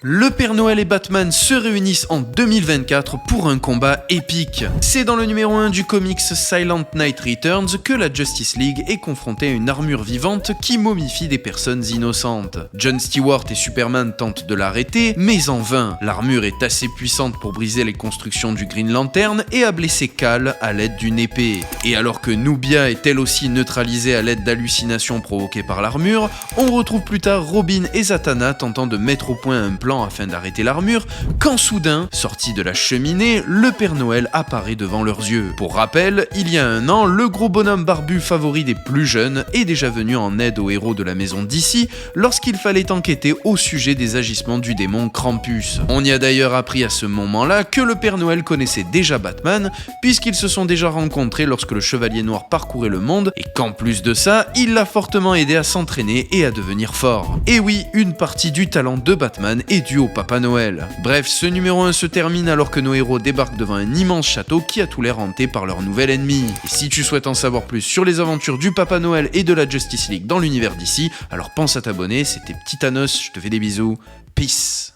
Le Père Noël et Batman se réunissent en 2024 pour un combat épique. C'est dans le numéro 1 du comics Silent Night Returns que la Justice League est confrontée à une armure vivante qui momifie des personnes innocentes. John Stewart et Superman tentent de l'arrêter, mais en vain. L'armure est assez puissante pour briser les constructions du Green Lantern et a blessé Kal à l'aide d'une épée. Et alors que Nubia est elle aussi neutralisée à l'aide d'hallucinations provoquées par l'armure, on retrouve plus tard Robin et Zatanna tentant de mettre au point un plan afin d'arrêter l'armure, quand soudain, sorti de la cheminée, le Père Noël apparaît devant leurs yeux. Pour rappel, il y a un an, le gros bonhomme barbu favori des plus jeunes est déjà venu en aide aux héros de la maison d'ici lorsqu'il fallait enquêter au sujet des agissements du démon Krampus. On y a d'ailleurs appris à ce moment-là que le Père Noël connaissait déjà Batman, puisqu'ils se sont déjà rencontrés lorsque le Chevalier Noir parcourait le monde, et qu'en plus de ça, il l'a fortement aidé à s'entraîner et à devenir fort. Et oui, une partie du talent de Batman est dû au Papa Noël. Bref, ce numéro 1 se termine alors que nos héros débarquent devant un immense château qui a tout l'air hanté par leur nouvel ennemi. Et si tu souhaites en savoir plus sur les aventures du Papa Noël et de la Justice League dans l'univers d'ici, alors pense à t'abonner, c'était Petit Thanos, je te fais des bisous, peace.